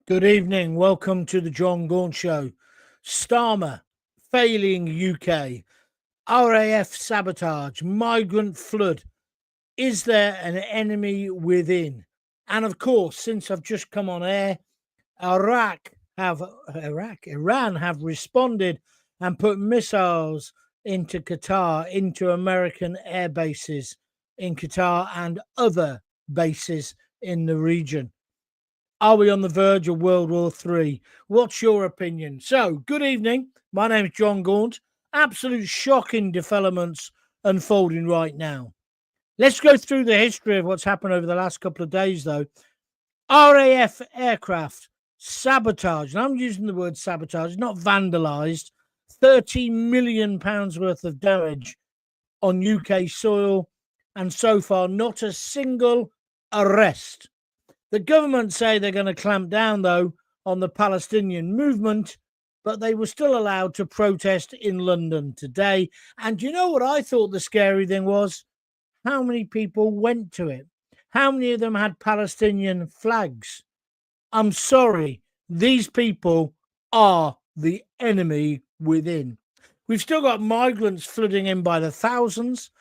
Good evening. Welcome to the Jon Gaunt Show. Starmer, failing UK, RAF Sabotage, migrant flood. Is there an enemy within? And of course, since I've just come on air, Iran have responded and put missiles into Qatar, into American air bases in Qatar and other bases in the region. Are we on the verge of World War III? What's your opinion? So, good evening. My name is Jon Gaunt. Absolute shocking developments unfolding right now. Let's go through the history of what's happened over the last couple of days, though. RAF aircraft sabotage, and I'm using the word sabotage, not vandalised, £30 million worth of damage on UK soil, and so far not a single arrest. The government say they're going to clamp down, though, on the Palestinian movement, but they were still allowed to protest in London today. And you know what I thought the scary thing was? How many people went to it? How many of them had Palestinian flags? I'm sorry, these people are the enemy within. We've still got migrants flooding in by the thousands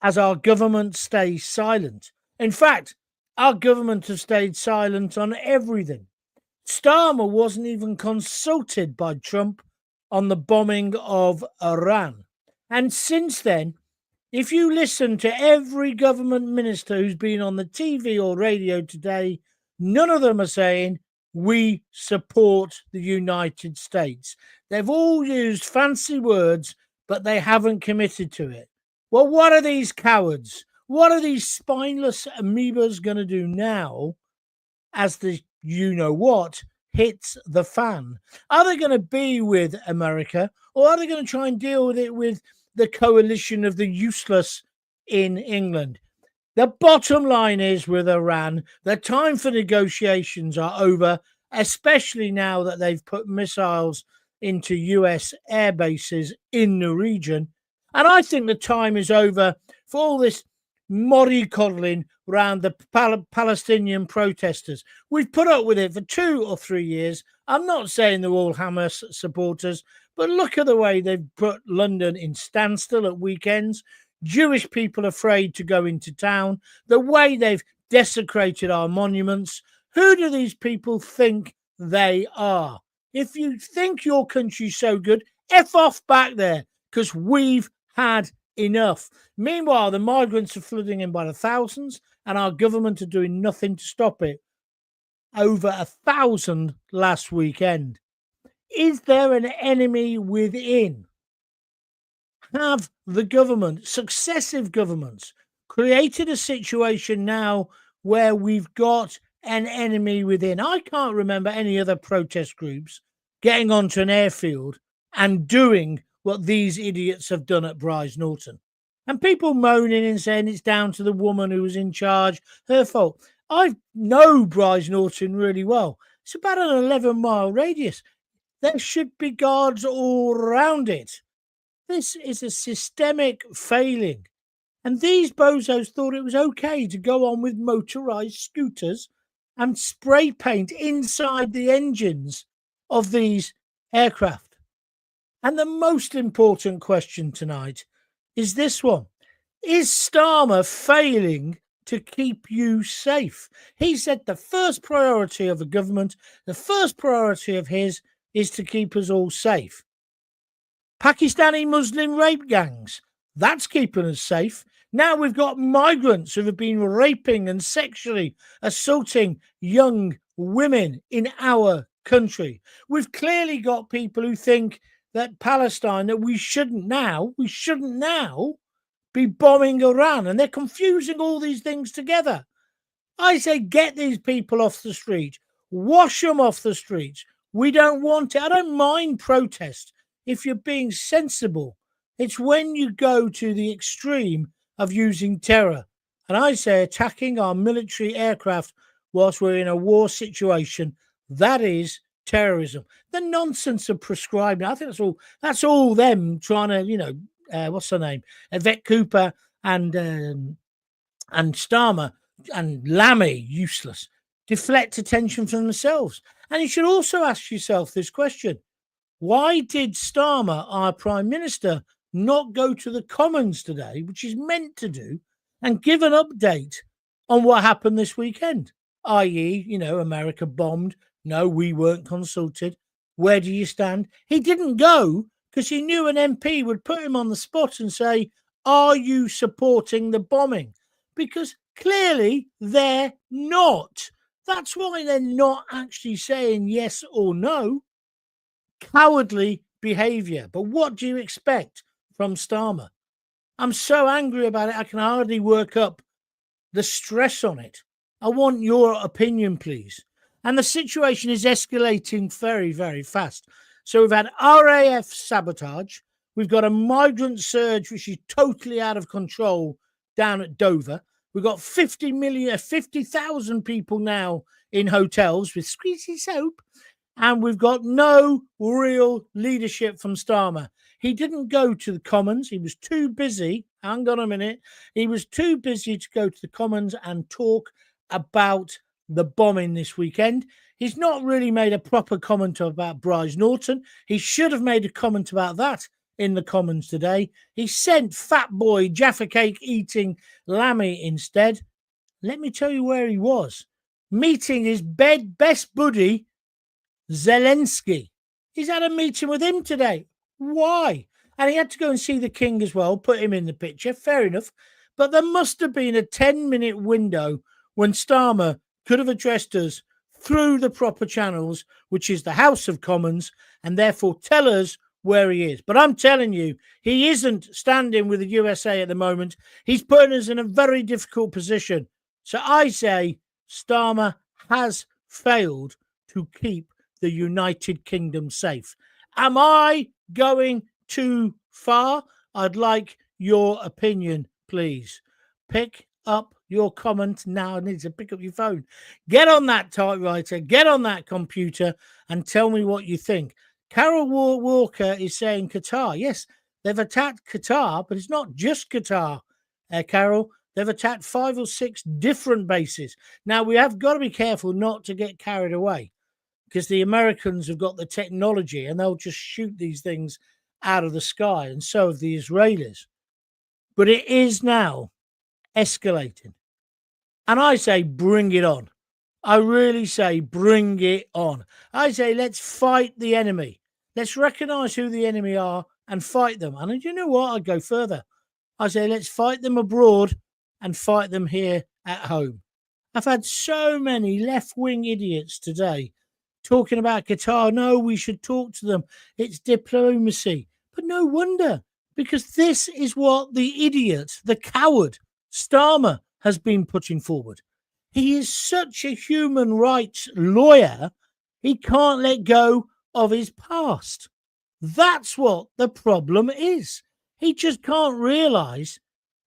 as our government stays silent. In fact, our government has stayed silent on everything. Starmer wasn't even consulted by Trump on the bombing of Iran. And since then, if you listen to every government minister who's been on the TV or radio today, none of them are saying, we support the United States. They've all used fancy words, but they haven't committed to it. Well, what are these cowards? What are these spineless amoebas going to do now as the you-know-what hits the fan? Are they going to be with America, or are they going to try and deal with it with the coalition of the useless in England? The bottom line is with Iran, the time for negotiations are over, especially now that they've put missiles into US air bases in the region. And I think the time is over for all this mollycoddling around the Palestinian protesters. We've put up with it for 2 or 3 years. I'm not saying they're all Hamas supporters, but look at the way they've put London in standstill at weekends. Jewish people afraid to go into town. The way they've desecrated our monuments. Who do these people think they are? If you think your country's so good, F off back there, because we've had enough. Meanwhile, the migrants are flooding in by the thousands, and our government are doing nothing to stop it. Over 1,000 last weekend. Is there an enemy within? Have the government, successive governments, created a situation now where we've got an enemy within? I can't remember any other protest groups getting onto an airfield and doing what these idiots have done at Brize Norton. And people moaning and saying it's down to the woman who was in charge, her fault. I know Brize Norton really well. It's about an 11-mile radius. There should be guards all around it. This is a systemic failing. And these bozos thought it was okay to go on with motorized scooters and spray paint inside the engines of these aircraft. And the most important question tonight is this one. Is Starmer failing to keep you safe? He said the first priority of the government, the first priority of his is to keep us all safe. Pakistani Muslim rape gangs, that's keeping us safe. Now we've got migrants who have been raping and sexually assaulting young women in our country. We've clearly got people who think that Palestine, that we shouldn't now be bombing Iran, and they're confusing all these things together. I say get these people off the street, wash them off the streets. We don't want it. I don't mind protest if you're being sensible. It's when you go to the extreme of using terror. And I say attacking our military aircraft whilst we're in a war situation, that is terrorism. The nonsense of prescribing, I think that's all them trying to, what's her name? Yvette Cooper and Starmer and Lammy, useless. deflect attention from themselves. And you should also ask yourself this question. Why did Starmer, our Prime Minister, not go to the Commons today, which he's meant to do, and give an update on what happened this weekend? I.e., America bombed. No, we weren't consulted. Where do you stand? He didn't go because he knew an MP would put him on the spot and say, are you supporting the bombing? Because clearly they're not. That's why they're not actually saying yes or no. Cowardly behavior. But what do you expect from Starmer? I'm so angry about it, I can hardly work up the stress on it. I want your opinion, please. And the situation is escalating very, very fast. So we've had RAF Sabotage. We've got a migrant surge, which is totally out of control down at Dover. We've got 50,000 people now in hotels with squeezy soap. And we've got no real leadership from Starmer. He didn't go to the Commons. He was too busy. Hang on a minute. He was too busy to go to the Commons and talk about the bombing this weekend. He's not really made a proper comment about Brize Norton. He should have made a comment about that in the Commons today. He sent fat boy Jaffa cake eating Lammy instead. Let me tell you where he was. Meeting his best buddy, Zelensky. He's had a meeting with him today. Why? And he had to go and see the king as well, put him in the picture. Fair enough. But there must have been a 10-minute window when Starmer could have addressed us through the proper channels, which is the House of Commons, and therefore tell us where he is. But I'm telling you, he isn't standing with the USA at the moment. He's putting us in a very difficult position. So I say Starmer has failed to keep the United Kingdom safe. Am I going too far? I'd like your opinion, please. Pick up your comment now. I need to pick up your phone. Get on that typewriter, get on that computer, and tell me what you think. Carol Walker is saying Qatar. Yes, they've attacked Qatar, but it's not just Qatar, Carol. They've attacked 5 or 6 different bases. Now, we have got to be careful not to get carried away, because the Americans have got the technology and they'll just shoot these things out of the sky, and so have the Israelis. But it is now escalating. And I say, bring it on. I really say, bring it on. I say, let's fight the enemy. Let's recognize who the enemy are and fight them. And you know what? I'd go further. I say, let's fight them abroad and fight them here at home. I've had so many left-wing idiots today talking about Qatar. No, we should talk to them. It's diplomacy. But no wonder, because this is what the idiot, the coward, Starmer has been putting forward. He is such a human rights lawyer, he can't let go of his past. That's what the problem is. He just can't realise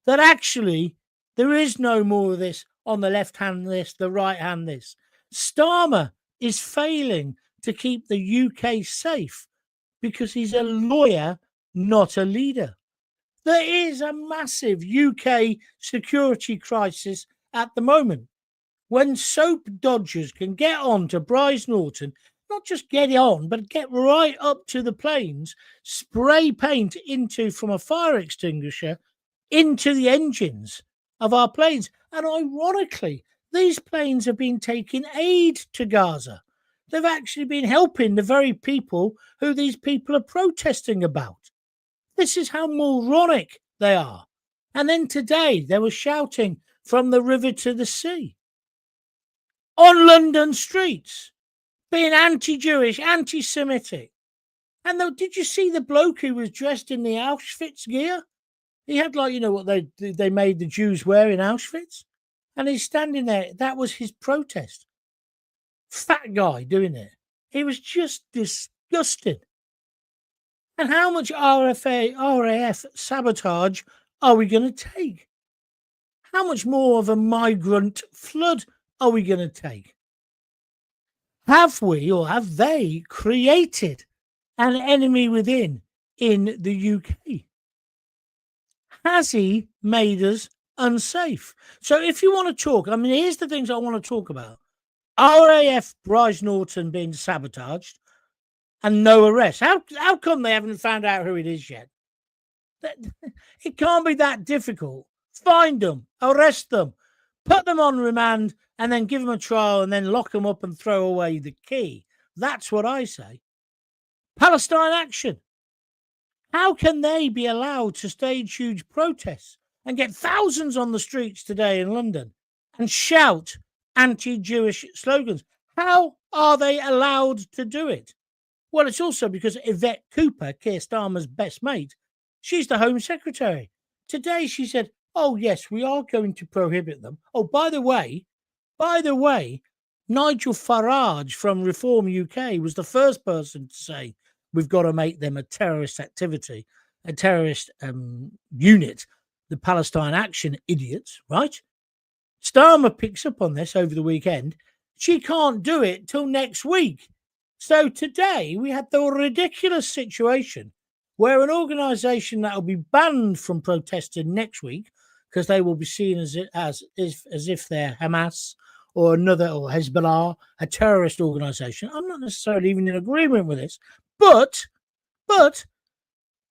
that actually there is no more of this on the left-hand list, the right-hand list. Starmer is failing to keep the UK safe because he's a lawyer, not a leader. There is a massive UK security crisis at the moment. When soap dodgers can get on to Brize Norton, not just get on, but get right up to the planes, spray paint from a fire extinguisher into the engines of our planes. And ironically, these planes have been taking aid to Gaza. They've actually been helping the very people who these people are protesting about. This is how moronic they are. And then today they were shouting from the river to the sea on London streets, being anti-Jewish, anti-Semitic. And did you see the bloke who was dressed in the Auschwitz gear? He had what they made the Jews wear in Auschwitz? And he's standing there. That was his protest. Fat guy doing it. He was just disgusting. And how much RAF sabotage are we going to take? How much more of a migrant flood are we going to take? Have we or have they created an enemy within in the UK? Has he made us unsafe? So if you want to talk, here's the things I want to talk about. RAF Brize Norton being sabotaged and no arrest. How come they haven't found out who it is yet? It can't be that difficult. Find them, arrest them, put them on remand, and then give them a trial and then lock them up and throw away the key. That's what I say. Palestine Action. How can they be allowed to stage huge protests and get thousands on the streets today in London and shout anti-Jewish slogans? How are they allowed to do it? Well, it's also because Yvette Cooper, Keir Starmer's best mate, she's the Home Secretary. Today she said, oh, yes, we are going to prohibit them. Oh, by the way, Nigel Farage from Reform UK was the first person to say we've got to make them a terrorist activity, a terrorist unit, the Palestine Action idiots, right? Starmer picks up on this over the weekend. She can't do it till next week. So today we had the ridiculous situation where an organisation that will be banned from protesting next week because they will be seen as if they're Hamas or another, or Hezbollah, a terrorist organisation. I'm not necessarily even in agreement with this, but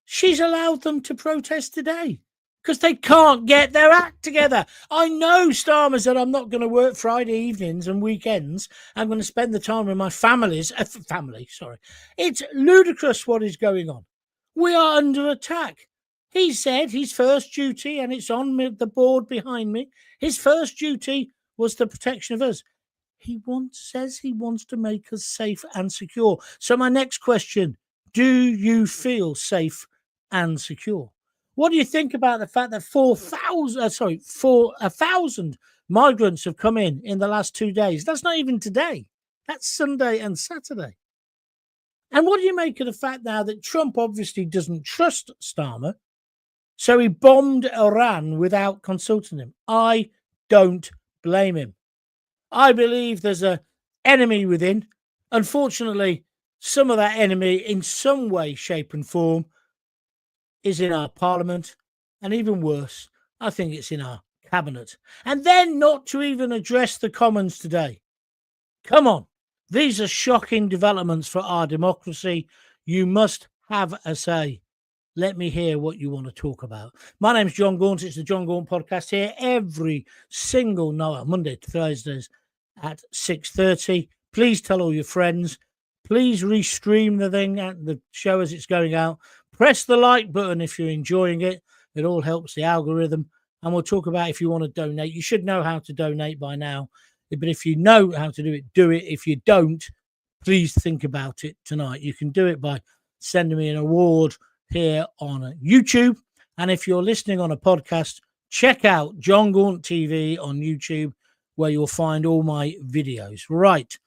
she's allowed them to protest today because they can't get their act together. I know Starmer said, I'm not going to work Friday evenings and weekends. I'm going to spend the time with my family. It's ludicrous what is going on. We are under attack. He said his first duty, and it's on the board behind me, his first duty was the protection of us. He says he wants to make us safe and secure. So my next question, do you feel safe and secure? What do you think about the fact that 1,000 migrants have come in the last 2 days? That's not even today. That's Sunday and Saturday. And what do you make of the fact now that Trump obviously doesn't trust Starmer, so he bombed Iran without consulting him? I don't blame him. I believe there's an enemy within. Unfortunately, some of that enemy in some way, shape and form is in our parliament, and even worse, I think it's in our cabinet. And then not to even address the Commons today. Come on. These are shocking developments for our democracy. You must have a say. Let me hear what you want to talk about. My name's Jon Gaunt. It's the Jon Gaunt podcast here every single night, Monday to Thursdays at 6:30. Please tell all your friends. Please restream the thing at the show as it's going out. Press the like button if you're enjoying it. It all helps the algorithm. And we'll talk about if you want to donate. You should know how to donate by now. But if you know how to do it, do it. If you don't, please think about it tonight. You can do it by sending me an award here on YouTube. And if you're listening on a podcast, check out Jon Gaunt TV on YouTube, where you'll find all my videos. Right.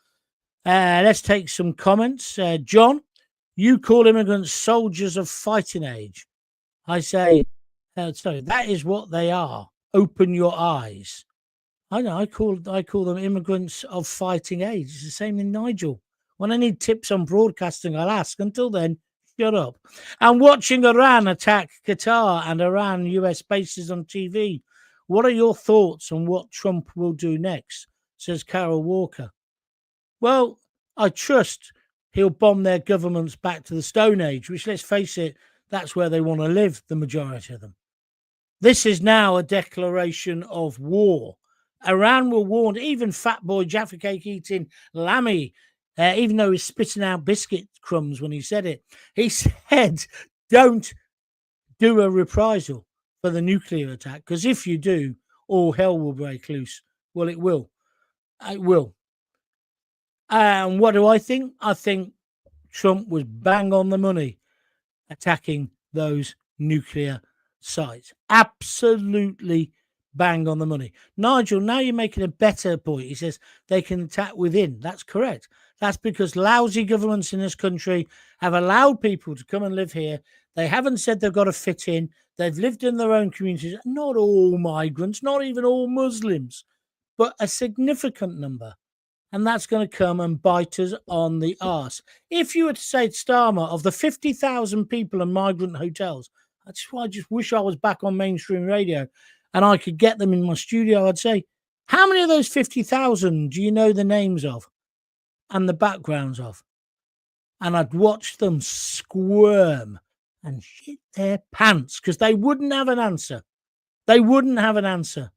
Let's take some comments. John, you call immigrants soldiers of fighting age. I say, that is what they are. Open your eyes. I know, I call them immigrants of fighting age. It's the same in Nigel. When I need tips on broadcasting, I'll ask. Until then, shut up. And watching Iran attack Qatar and Iran US bases on TV. What are your thoughts on what Trump will do next? Says Carol Walker. Well, I trust he'll bomb their governments back to the Stone Age, which, let's face it, that's where they want to live, the majority of them. This is now a declaration of war. Iran were warned, even fat boy Jaffa cake eating Lammy, even though he's spitting out biscuit crumbs when he said it, he said, don't do a reprisal for the nuclear attack, because if you do, all hell will break loose. Well, it will. It will. And what do I think? I think Trump was bang on the money attacking those nuclear sites. Absolutely bang on the money. Nigel, now you're making a better point. He says they can attack within. That's correct. That's because lousy governments in this country have allowed people to come and live here. They haven't said they've got to fit in. They've lived in their own communities. Not all migrants, not even all Muslims, but a significant number. And that's going to come and bite us on the arse. If you were to say to Starmer, of the 50,000 people in migrant hotels, that's why I just wish I was back on mainstream radio and I could get them in my studio. I'd say How many of those 50,000 do you know the names of and the backgrounds of? And I'd watch them squirm and shit their pants because they wouldn't have an answer. They wouldn't have an answer.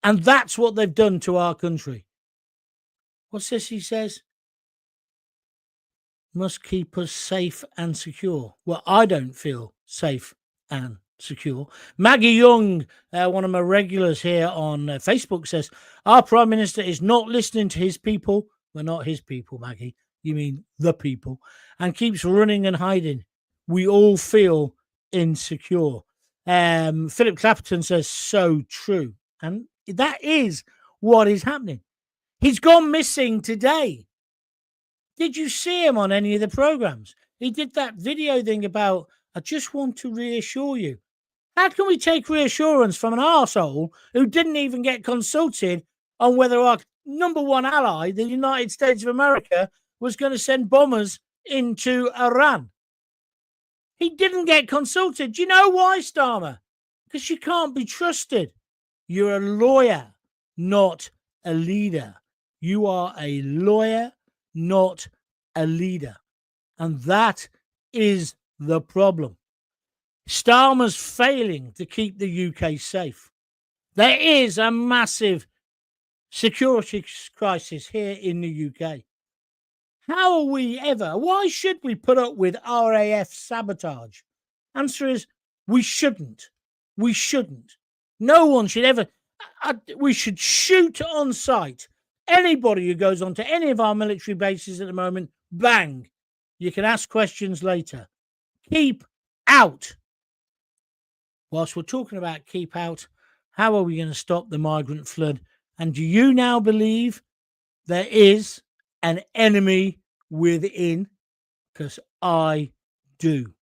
And that's what they've done to our country. What's this he says? Must keep us safe and secure. Well, I don't feel safe and secure. Maggie Young, one of my regulars here on Facebook, says, our Prime Minister is not listening to his people. We're not his people, Maggie. You mean the people. And keeps running and hiding. We all feel insecure. Philip Clapperton says, so true. And that is what is happening. He's gone missing today. Did you see him on any of the programs? He did that video thing about, I just want to reassure you. How can we take reassurance from an arsehole who didn't even get consulted on whether our number one ally, the United States of America, was going to send bombers into Iran? He didn't get consulted. Do you know why, Starmer? Because you can't be trusted. You're a lawyer, not a leader. You are a lawyer, not a leader. And that is the problem. Starmer's failing to keep the UK safe. There is a massive security crisis here in the UK. How are we ever? Why should we put up with RAF sabotage? Answer is we shouldn't. We shouldn't. No one should ever. We should shoot on sight. Anybody who goes onto any of our military bases at the moment, bang. You can ask questions later. Keep out. Whilst we're talking about keep out, how are we going to stop the migrant flood? And do you now believe there is an enemy within? Because I do.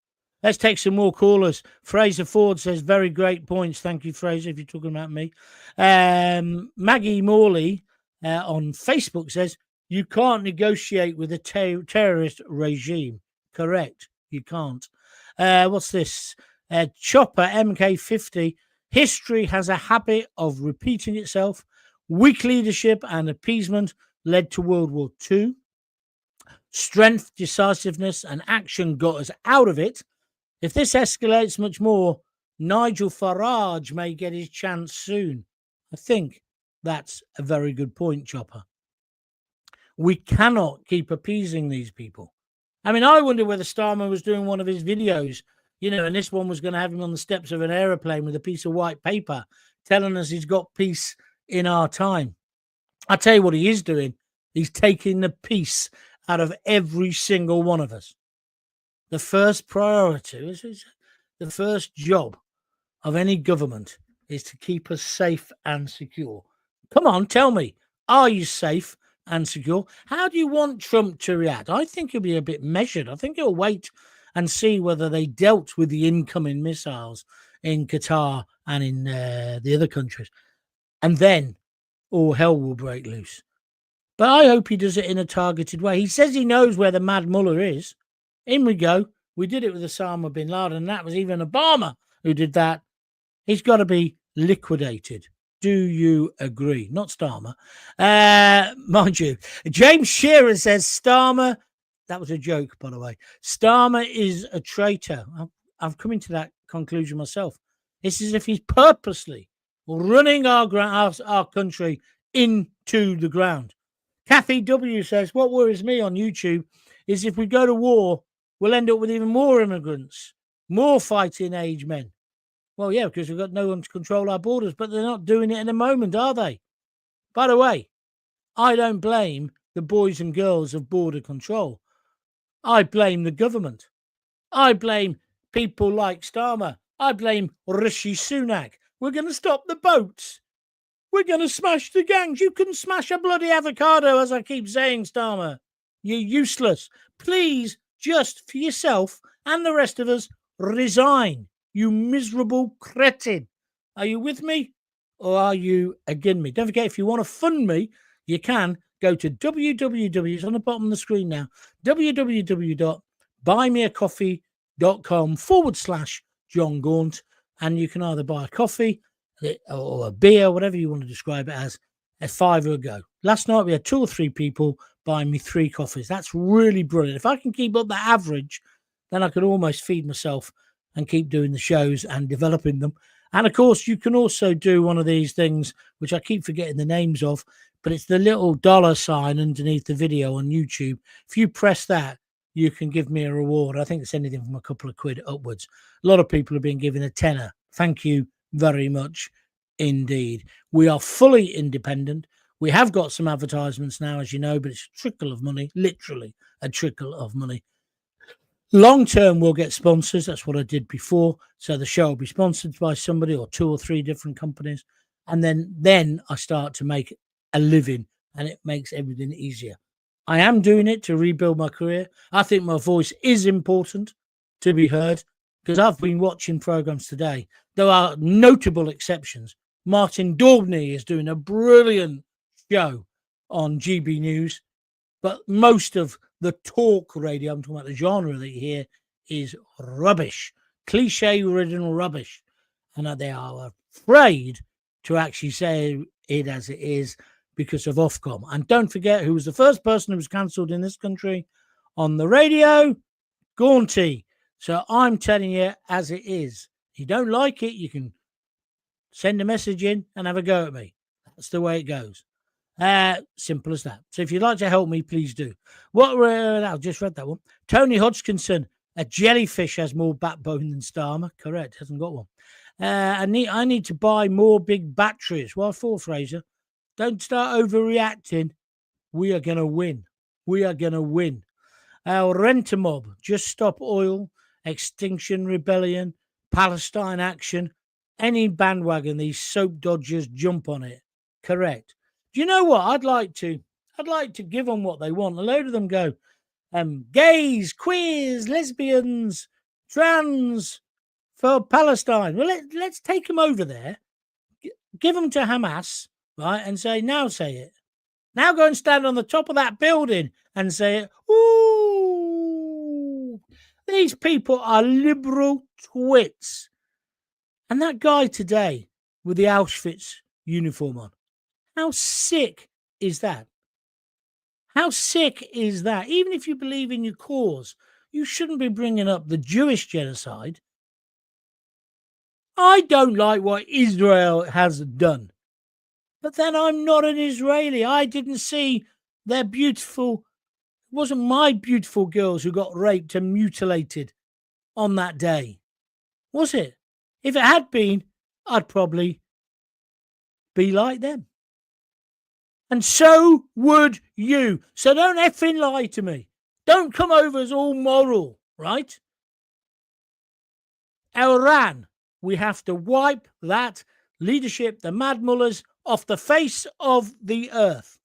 Let's take some more callers. Fraser Ford says, very great points. Thank you, Fraser, if you're talking about me. Maggie Morley on Facebook says, you can't negotiate with a terrorist regime. Correct. You can't. What's this? Chopper MK50. History has a habit of repeating itself. Weak leadership and appeasement led to World War II. Strength, decisiveness, and action got us out of it. If this escalates much more, Nigel Farage may get his chance soon. I think that's a very good point, Chopper. We cannot keep appeasing these people. I mean, I wonder whether Starmer was doing one of his videos, you know, and this one was going to have him on the steps of an aeroplane with a piece of white paper telling us he's got peace in our time. I tell you what he is doing. He's taking the peace out of every single one of us. The first priority, is the first job of any government is to keep us safe and secure. Come on, tell me, are you safe and secure? How do you want Trump to react? I think he'll be a bit measured. I think he'll wait and see whether they dealt with the incoming missiles in Qatar and in the other countries. And then all hell will break loose. But I hope he does it in a targeted way. He says he knows where the mad mullah is. In we go. We did it with Osama bin Laden, and that was even Obama who did that. He's got to be liquidated. Do you agree? Not Starmer. Mind you, James Shearer says Starmer, that was a joke, by the way. Starmer is a traitor. I'm coming to that conclusion myself. It's as if he's purposely running our country into the ground. Kathy W says, what worries me on YouTube is if we go to war, we'll end up with even more immigrants, more fighting age men. Well, yeah, because we've got no one to control our borders, but they're not doing it in a moment, are they? By the way, I don't blame the boys and girls of border control. I blame the government. I blame people like Starmer. I blame Rishi Sunak. We're going to stop the boats. We're going to smash the gangs. You can smash a bloody avocado, as I keep saying, Starmer. You're useless. Please, just for yourself and the rest of us, resign. You miserable cretin. Are you with me or are you against me? Don't forget, if you want to fund me, you can go to www, it's on the bottom of the screen now, www.buymeacoffee.com/Jon Gaunt, and you can either buy a coffee or a beer, whatever you want to describe it as, a £5 a go. Last night we had 2 or 3 people buying me 3 coffees. That's really brilliant. If I can keep up that average, then I could almost feed myself and keep doing the shows and developing them. And of course, you can also do one of these things, which I keep forgetting the names of, but it's the little $sign underneath the video on YouTube. If you press that, you can give me a reward. I think it's anything from a couple of quid upwards. A lot of people have been given a tenner. Thank you very much indeed. We are fully independent. We have got some advertisements now, as you know, but it's a trickle of money, literally a trickle of money. Long term, we'll get sponsors. That's what I did before. So the show will be sponsored by somebody or 2 or 3 different companies. And then I start to make a living, and it makes everything easier. I am doing it to rebuild my career. I think my voice is important to be heard, because I've been watching programs today. There are notable exceptions. Martin Daubney is doing a brilliant show on GB News, but most of the talk radio, I'm talking about the genre that you hear, is rubbish, cliche-ridden rubbish. And they are afraid to actually say it as it is because of Ofcom. And don't forget who was the first person who was cancelled in this country on the radio? Gaunty. So I'm telling you as it is. If you don't like it, you can send a message in and have a go at me. That's the way it goes. Simple as that. So if you'd like to help me, please do. I've just read that one. Tony Hodgkinson, a jellyfish has more backbone than Starmer. Correct, hasn't got one. I need to buy more big batteries. Well, for Fraser, don't start overreacting. We are going to win. We are going to win. Rent a mob, just stop oil, Extinction Rebellion, Palestine Action, any bandwagon, these soap dodgers jump on it. Correct. Do you know what? I'd like to give them what they want. A load of them go, gays, queers, lesbians, trans for Palestine. Well, let's take them over there, give them to Hamas, right, and say, now say it. Now go and stand on the top of that building and say it. Ooh, these people are liberal twits. And that guy today with the Auschwitz uniform on, how sick is that? How sick is that? Even if you believe in your cause, you shouldn't be bringing up the Jewish genocide. I don't like what Israel has done. But then I'm not an Israeli. I didn't see their beautiful, it wasn't my beautiful girls who got raped and mutilated on that day. Was it? If it had been, I'd probably be like them. And so would you. So don't effing lie to me. Don't come over as all moral, right? Iran, we have to wipe that leadership, the mad mullahs, off the face of the earth.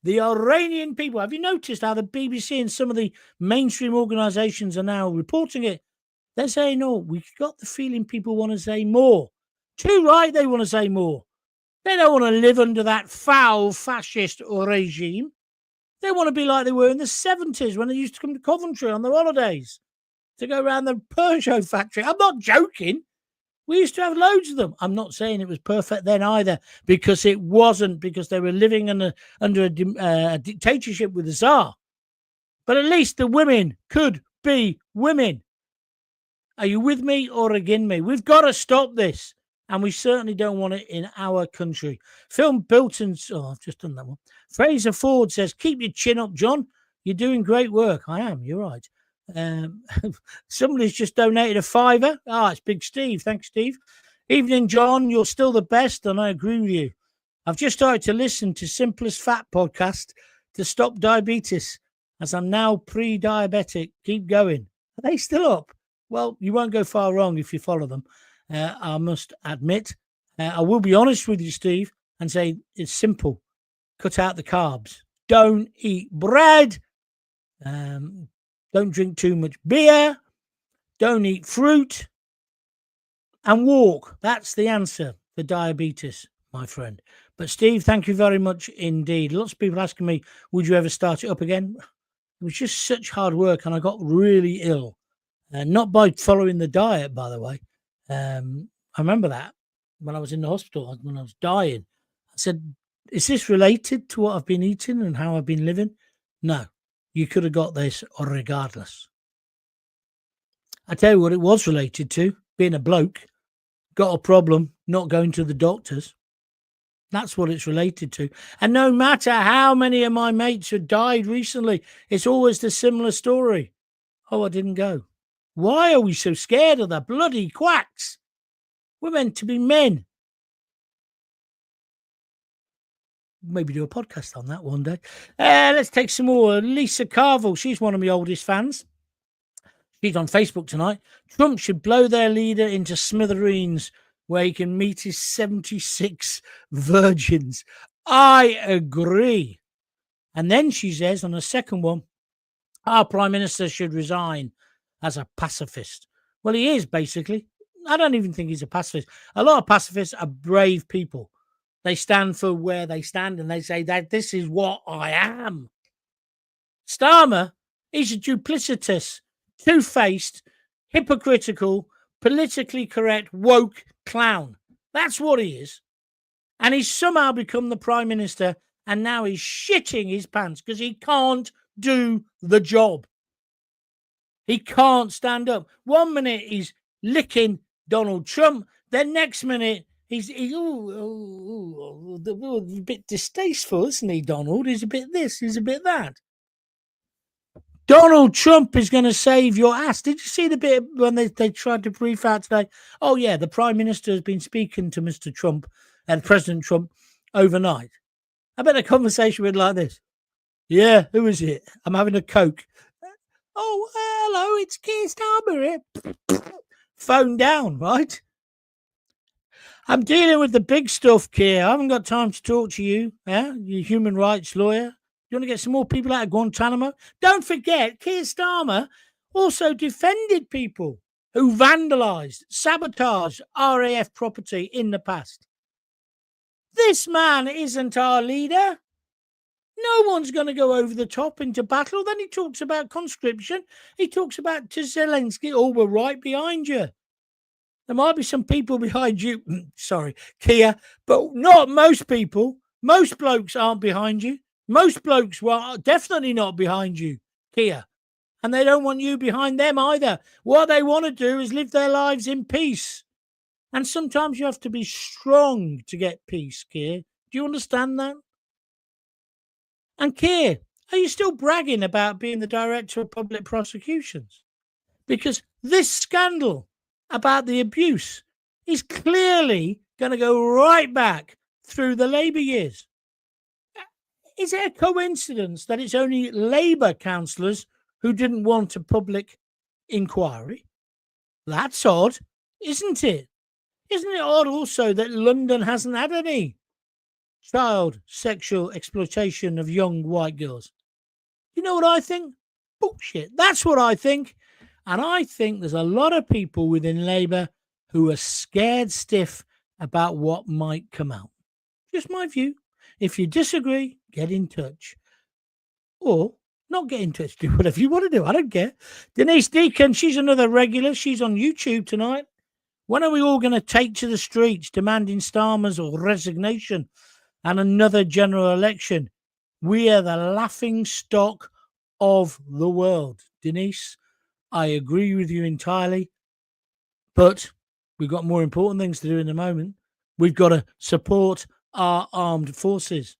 The Iranian people, have you noticed how the BBC and some of the mainstream organisations are now reporting it? They're saying, no, we got the feeling people want to say more. Too right, they want to say more. They don't want to live under that foul fascist regime. They want to be like they were in the 70s when they used to come to Coventry on their holidays to go around the Peugeot factory. I'm not joking. We used to have loads of them. I'm not saying it was perfect then either, because it wasn't, because they were living under a dictatorship with the Tsar. But at least the women could be women. Are you with me or against me? We've got to stop this. And we certainly don't want it in our country. Phil Bilton's, I've just done that one. Fraser Ford says, keep your chin up, John. You're doing great work. I am, you're right. Somebody's just donated a £5. It's Big Steve. Thanks, Steve. Evening, John. You're still the best, and I agree with you. I've just started to listen to Simplest Fat podcast to stop diabetes, as I'm now pre-diabetic. Keep going. Are they still up? Well, you won't go far wrong if you follow them. I must admit. I will be honest with you, Steve, and say it's simple. Cut out the carbs. Don't eat bread. Don't drink too much beer. Don't eat fruit. And walk. That's the answer for diabetes, my friend. But, Steve, thank you very much indeed. Lots of people asking me, would you ever start it up again? It was just such hard work, and I got really ill. Not by following the diet, by the way. I remember that when I was in the hospital, when I was dying. I said, Is this related to what I've been eating and how I've been living? No. You could have got this regardless. I tell you what it was related to, being a bloke, got a problem, not going to the doctors. That's what it's related to. And no matter how many of my mates have died recently, it's always the similar story. Oh, I didn't go. Why are we so scared of the bloody quacks? We're meant to be men. Maybe do a podcast on that one day. Let's take some more. Lisa Carville, she's one of my oldest fans. She's on Facebook tonight. Trump should blow their leader into smithereens where he can meet his 76 virgins. I agree. And then she says on the second one, our Prime Minister should resign as a pacifist. Well, he is, basically. I don't even think he's a pacifist. A lot of pacifists are brave people. They stand for where they stand and they say that this is what I am. Starmer is a duplicitous, two-faced, hypocritical, politically correct, woke clown. That's what he is. And he's somehow become the Prime Minister and now he's shitting his pants because he can't do the job. He can't stand up. 1 minute he's licking Donald Trump. Then next minute he's a bit distasteful, isn't he, Donald? He's a bit this, he's a bit that. Donald Trump is going to save your ass. Did you see the bit when they tried to brief out today? Oh, yeah, the Prime Minister has been speaking to Mr. Trump and President Trump overnight. I bet a conversation went like this. Yeah, who is it? I'm having a Coke. Oh, hello, it's Keir Starmer here. Phone down, right? I'm dealing with the big stuff, Keir. I haven't got time to talk to you, you human rights lawyer. You want to get some more people out of Guantanamo? Don't forget, Keir Starmer also defended people who vandalised, sabotaged RAF property in the past. This man isn't our leader. No one's going to go over the top into battle. Then he talks about conscription. He talks about to Zelensky, oh, we're right behind you. There might be some people behind you, sorry, Keir, but not most people. Most blokes aren't behind you. Most blokes are definitely not behind you, Keir. And they don't want you behind them either. What they want to do is live their lives in peace. And sometimes you have to be strong to get peace, Keir. Do you understand that? And Keir, are you still bragging about being the Director of Public Prosecutions? Because this scandal about the abuse is clearly going to go right back through the Labour years. Is it a coincidence that it's only Labour councillors who didn't want a public inquiry? That's odd, isn't it? Isn't it odd also that London hasn't had any child sexual exploitation of young white girls? You know what I think? Bullshit. That's what I think. And I think there's a lot of people within Labour who are scared stiff about what might come out. Just my view. If you disagree, get in touch. Or not get in touch. Do whatever you want to do. I don't care. Denise Deacon, she's another regular. She's on YouTube tonight. When are we all going to take to the streets demanding Starmer's resignation and another general election? We are the laughing stock of the world. Denise, I agree with you entirely. But we've got more important things to do in the moment. We've got to support our armed forces.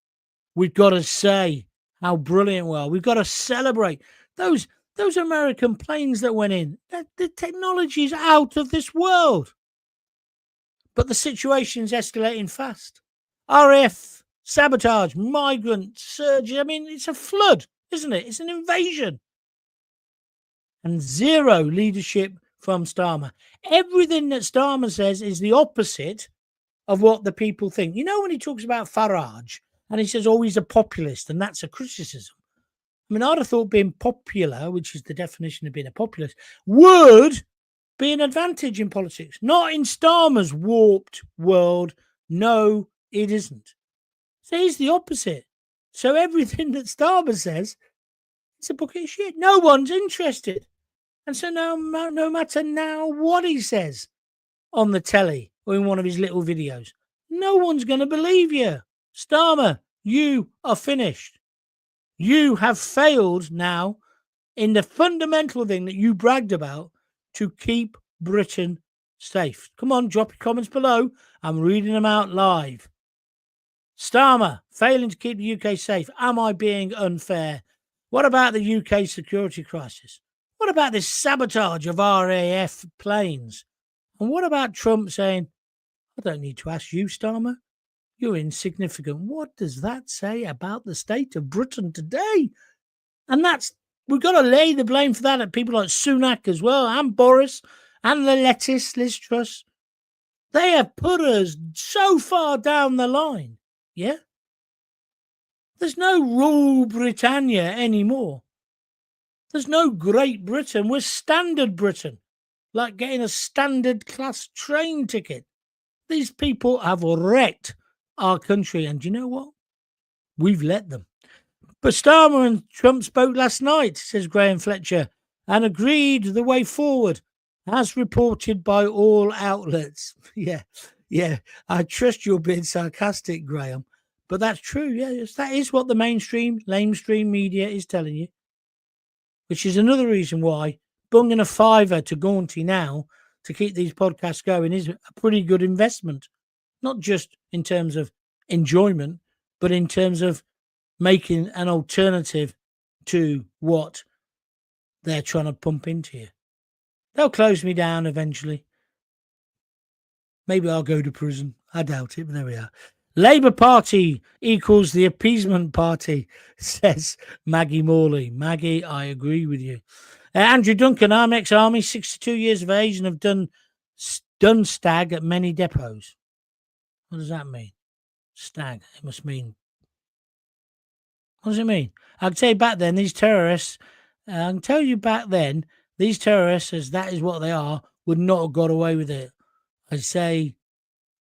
We've got to say how brilliant we are. We've got to celebrate those American planes that went in. The technology is out of this world. But the situation's escalating fast. RAF Sabotage, Migrant, surge. I mean, it's a flood, isn't it? It's an invasion. And zero leadership from Starmer. Everything that Starmer says is the opposite of what the people think. You know, when he talks about Farage and he says, oh, he's a populist, and that's a criticism. I mean, I'd have thought being popular, which is the definition of being a populist, would be an advantage in politics. Not in Starmer's warped world. No, it isn't. So he's the opposite. So everything that Starmer says, it's a bucket of shit. No one's interested. And so no matter now what he says on the telly or in one of his little videos, no one's going to believe you. Starmer, you are finished. You have failed now in the fundamental thing that you bragged about, to keep Britain safe. Come on, drop your comments below. I'm reading them out live. Starmer, failing to keep the UK safe. Am I being unfair? What about the UK security crisis? What about this sabotage of RAF planes? And what about Trump saying, I don't need to ask you, Starmer. You're insignificant. What does that say about the state of Britain today? And we've got to lay the blame for that at people like Sunak as well, and Boris, and the lettuce, Liz Truss. They have put us so far down the line. Yeah? There's no Rule Britannia anymore. There's no Great Britain. We're Standard Britain, like getting a standard class train ticket. These people have wrecked our country, and do you know what? We've let them. But Starmer and Trump spoke last night, says Graham Fletcher, and agreed the way forward, as reported by all outlets. Yeah. I trust you're being sarcastic, Graham. But that's true. Yeah, that is what the mainstream media is telling you. Which is another reason why bunging a $5 to Gaunty now to keep these podcasts going is a pretty good investment. Not just in terms of enjoyment, but in terms of making an alternative to what they're trying to pump into you. They'll close me down eventually. Maybe I'll go to prison. I doubt it, but there we are. Labour Party equals the appeasement party, says Maggie Morley. Maggie, I agree with you. Andrew Duncan, I'm ex-army, 62 years of age, and have done stag at many depots. What does that mean? Stag. It must mean. What does it mean? I can tell you back then, these terrorists, as that is what they are, would not have got away with it. I say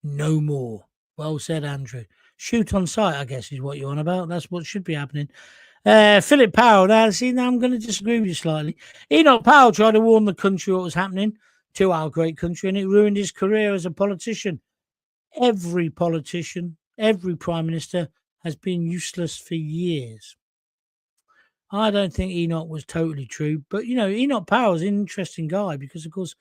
no more. Well said, Andrew. Shoot on sight, I guess, is what you're on about. That's what should be happening. Philip Powell. Now I'm going to disagree with you slightly. Enoch Powell tried to warn the country what was happening to our great country, and it ruined his career as a politician. Every politician, every prime minister has been useless for years. I don't think Enoch was totally true, but, Enoch Powell is an interesting guy because, of course,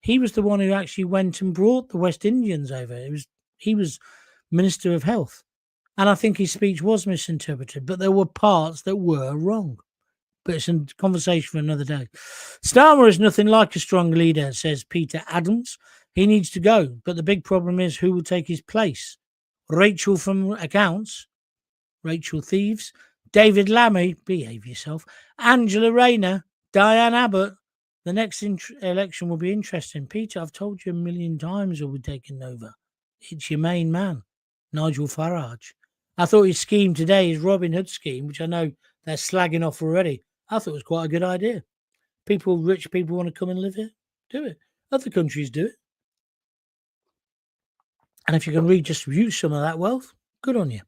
he was the one who actually went and brought the West Indians over. He was Minister of Health, and I think his speech was misinterpreted, but there were parts that were wrong. But it's a conversation for another day. Starmer is nothing like a strong leader, says Peter Adams. He needs to go, but the big problem is who will take his place. Rachel from Accounts, Rachel Thieves, David Lammy, behave yourself, Angela Rayner, Diane Abbott. The next election will be interesting. Peter, I've told you a million times who'll be taking over. It's your main man, Nigel Farage. I thought his scheme today, his Robin Hood scheme, which I know they're slagging off already, I thought it was quite a good idea. Rich people want to come and live here, do it. Other countries do it. And if you can redistribute some of that wealth, good on you.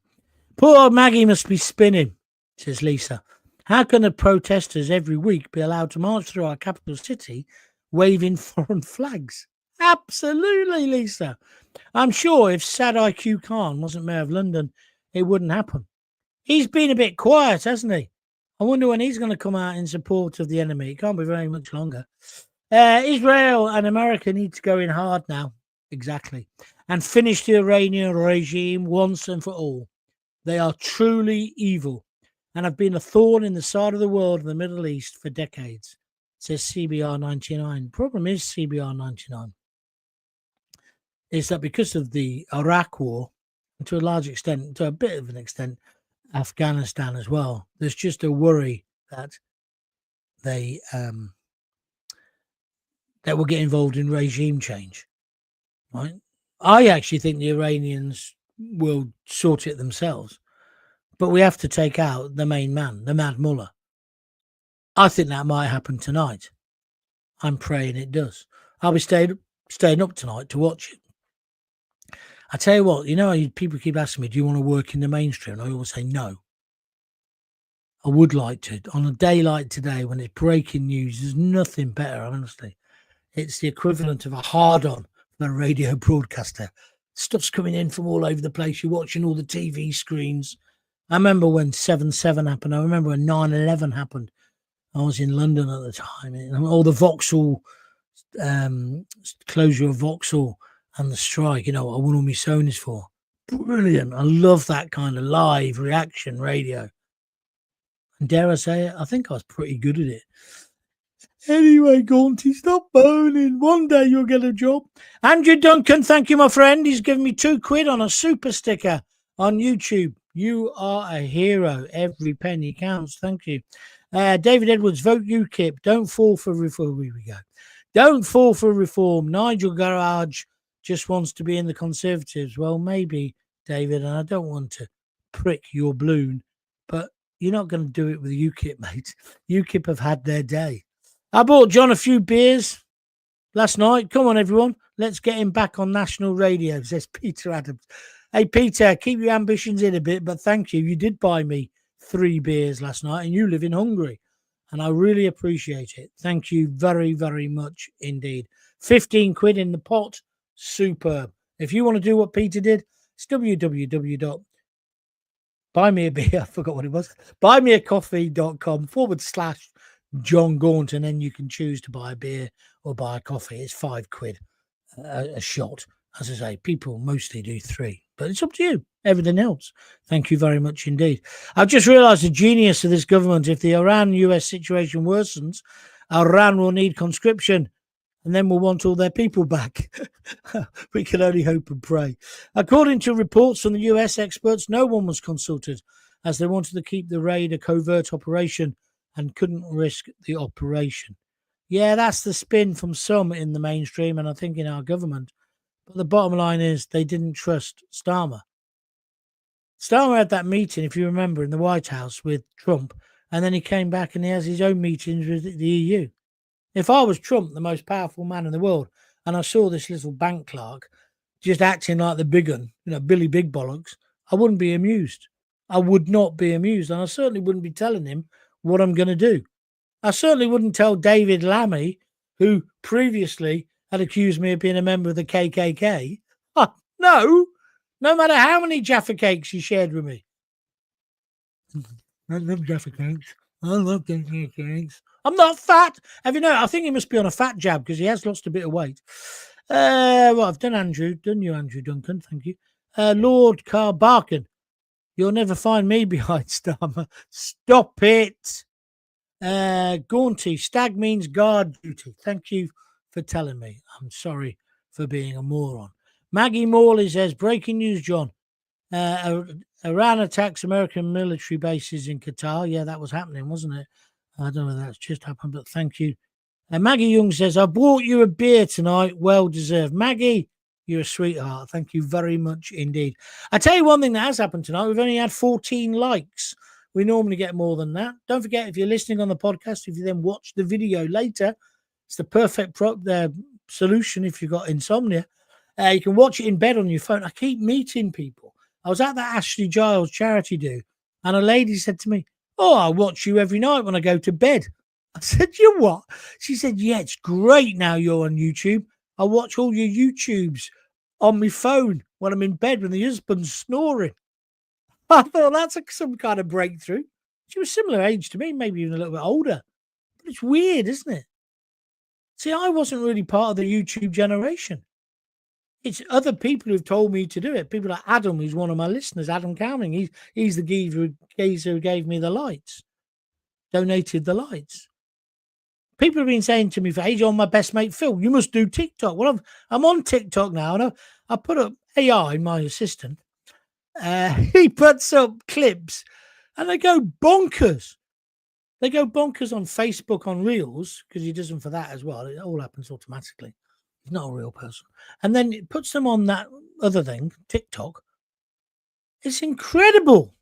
Poor Maggie must be spinning, says Lisa. How can the protesters every week be allowed to march through our capital city waving foreign flags? Absolutely, Lisa. I'm sure if Sad IQ Khan wasn't Mayor of London, it wouldn't happen. He's been a bit quiet, hasn't he? I wonder when he's going to come out in support of the enemy. It can't be very much longer. Israel and America need to go in hard now. Exactly. And finish the Iranian regime once and for all. They are truly evil and have been a thorn in the side of the world in the Middle East for decades, says CBR 99. The problem is CBR 99 is that because of the Iraq war, and to a large extent, to a bit of an extent, Afghanistan as well, there's just a worry that they will get involved in regime change. Right? I actually think the Iranians will sort it themselves, but we have to take out the main man, the Mad Mullah. I think that might happen tonight. I'm praying it does. I'll be staying up tonight to watch it. I tell you what, people keep asking me, do you want to work in the mainstream? And I always say no. I would like to. On a day like today, when it's breaking news, there's nothing better, honestly. It's the equivalent of a hard-on for a radio broadcaster. Stuff's coming in from all over the place. You're watching all the TV screens. I remember when 7/7 happened. I remember when 9/11 happened. I was in London at the time. And all the Vauxhall, closure of Vauxhall and the strike, I won all my Sonys for. Brilliant. I love that kind of live reaction radio. And dare I say it, I think I was pretty good at it. Anyway, Gaunty, stop moaning. One day you'll get a job. Andrew Duncan, thank you, my friend. He's given me £2 on a super sticker on YouTube. You are a hero. Every penny counts. Thank you. David Edwards, vote UKIP. Don't fall for reform. Here we go. Don't fall for reform. Nigel Garage just wants to be in the Conservatives. Well, maybe, David, and I don't want to prick your balloon, but you're not going to do it with UKIP, mate. UKIP have had their day. I bought John a few beers last night. Come on, everyone. Let's get him back on national radio, says Peter Adams. Hey, Peter, keep your ambitions in a bit, but thank you. You did buy me 3 beers last night, and you live in Hungary, and I really appreciate it. Thank you very, very much indeed. 15 quid in the pot. Superb. If you want to do what Peter did, it's www.buymeabeer. I forgot what it was. buymeacoffee.com/Jon Gaunt, and then you can choose to buy a beer or buy a coffee. It's 5 quid a shot. As I say, people mostly do 3, but it's up to you. Everything else. Thank you very much indeed. I've just realised the genius of this government. If the Iran-US situation worsens, Iran will need conscription, and then we'll want all their people back. We can only hope and pray. According to reports from the US experts, no one was consulted, as they wanted to keep the raid a covert operation and couldn't risk the operation. Yeah, that's the spin from some in the mainstream, and I think in our government. But the bottom line is they didn't trust Starmer. Starmer had that meeting, if you remember, in the White House with Trump, and then he came back and he has his own meetings with the EU. If I was Trump, the most powerful man in the world, and I saw this little bank clerk just acting like the big un, Billy Big Bollocks, I wouldn't be amused. I would not be amused, and I certainly wouldn't be telling him what I'm going to do. I certainly wouldn't tell David Lammy, who previously had accused me of being a member of the KKK. No matter how many Jaffa cakes he shared with me. I love Jaffa cakes. I love Jaffa cakes. I'm not fat. Have you know? I think he must be on a fat jab because he has lost a bit of weight. Well, I've done you, Andrew Duncan. Thank you. Lord Carbarkin, you'll never find me behind Starmer. Stop it. Gaunty, stag means guard duty. Thank you for telling me. I'm sorry for being a moron. Maggie Morley says, breaking news, John. Iran attacks American military bases in Qatar. Yeah, that was happening, wasn't it? I don't know if that's just happened, but thank you. Maggie Young says, I bought you a beer tonight. Well deserved. Maggie, you're a sweetheart. Thank you very much indeed. I tell you one thing that has happened tonight. We've only had 14 likes. We normally get more than that. Don't forget, if you're listening on the podcast, if you then watch the video later, it's the perfect solution if you've got insomnia. You can watch it in bed on your phone. I keep meeting people. I was at that Ashley Giles charity do, and a lady said to me, oh, I watch you every night when I go to bed. I said, you what? She said, yeah, it's great now you're on YouTube. I watch all your YouTubes on my phone when I'm in bed when the husband's snoring. I thought that's some kind of breakthrough. She was similar age to me, maybe even a little bit older. But it's weird, isn't it? See, I wasn't really part of the YouTube generation. It's other people who've told me to do it. People like Adam, who's one of my listeners, Adam Cowning. He's the geezer who gave me the lights, donated the lights. People have been saying to me for ages, oh, my best mate Phil, you must do TikTok. Well, I'm on TikTok now, and I put up AI, my assistant. He puts up clips, and they go bonkers. They go bonkers on Facebook on Reels, because he does them for that as well. It all happens automatically. He's not a real person. And then it puts them on that other thing, TikTok. It's incredible.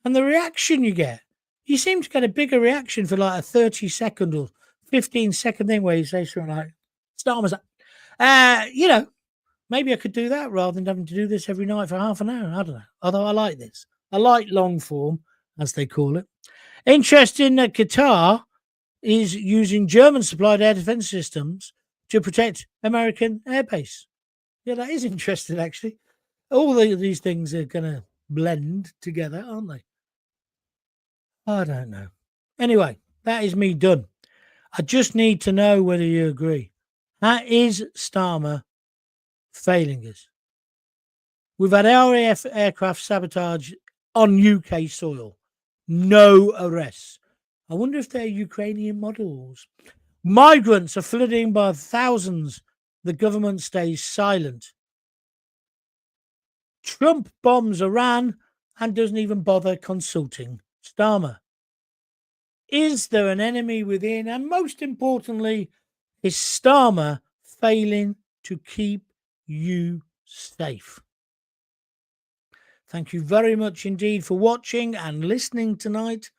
And the reaction you get, you seem to get a bigger reaction for like a 30-second or 15-second thing where you say something like, Starmer's like, maybe I could do that rather than having to do this every night for half an hour. I don't know. Although I like this. I like long form, as they call it. Interesting that Qatar is using German-supplied air defense systems to protect American airbase. Yeah, that is interesting, actually. All these things are going to blend together, aren't they? I don't know. Anyway, that is me done. I just need to know whether you agree. That is Starmer failing us. We've had RAF aircraft sabotage on UK soil. No arrests. I wonder if they're Ukrainian models. Migrants are flooding by thousands. The government stays silent. Trump bombs Iran and doesn't even bother consulting Starmer. Is there an enemy within? And most importantly, is Starmer failing to keep you safe? Thank you very much indeed for watching and listening tonight.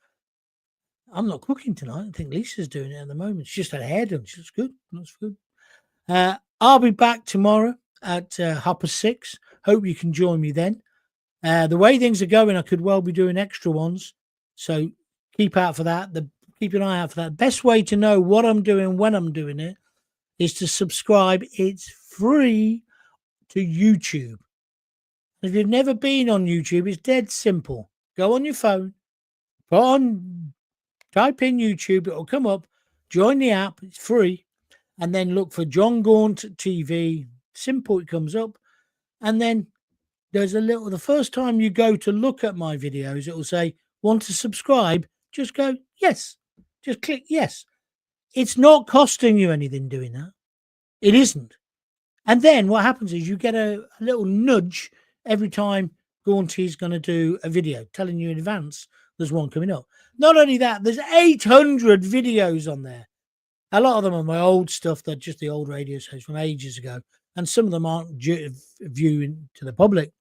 I'm not cooking tonight. I think Lisa's doing it at the moment. She's just had a hair done. She's good. That's good. I'll be back tomorrow at 6:30. Hope you can join me then. The way things are going, I could well be doing extra ones. So keep out for that. Keep an eye out for that. Best way to know what I'm doing when I'm doing it is to subscribe. It's free to YouTube. If you've never been on YouTube, it's dead simple. Go on your phone, type in YouTube, it'll come up. Join the app, it's free, and then look for Jon Gaunt TV. Simple, it comes up, and then there's the first time you go to look at my videos, it will say, want to subscribe? Just go, yes. Just click yes. It's not costing you anything doing that. It isn't. And then what happens is you get a little nudge every time Gaunty's going to do a video, telling you in advance there's one coming up. Not only that, there's 800 videos on there. A lot of them are my old stuff. They're just the old radio shows from ages ago. And some of them aren't viewing to the public.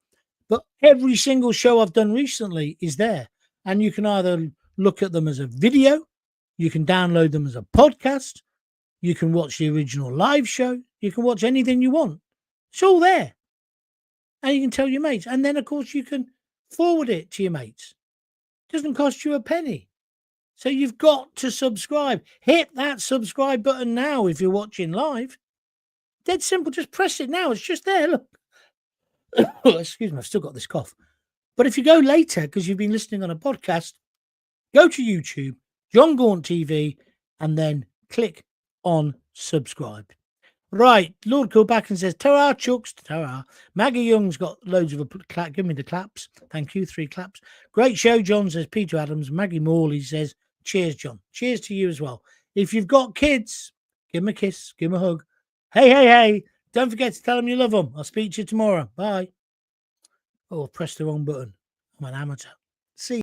But every single show I've done recently is there. And you can either look at them as a video, you can download them as a podcast, you can watch the original live show, you can watch anything you want. It's all there. And you can tell your mates. And then, of course, you can forward it to your mates. It doesn't cost you a penny. So you've got to subscribe. Hit that subscribe button now if you're watching live. Dead simple. Just press it now. It's just there. Look. Excuse me. I've still got this cough. But if you go later, because you've been listening on a podcast, go to YouTube, Jon Gaunt TV, and then click on subscribe. Right, Lord Kilbacken says, ta-ra, Chucks, ta-ra. Maggie Young's got loads of clap. Give me the claps. Thank you, 3 claps. Great show, John, says Peter Adams. Maggie Morley says, cheers, John. Cheers to you as well. If you've got kids, give them a kiss, give them a hug. Hey, hey, hey, don't forget to tell them you love them. I'll speak to you tomorrow. Bye. Oh, I pressed the wrong button. I'm an amateur.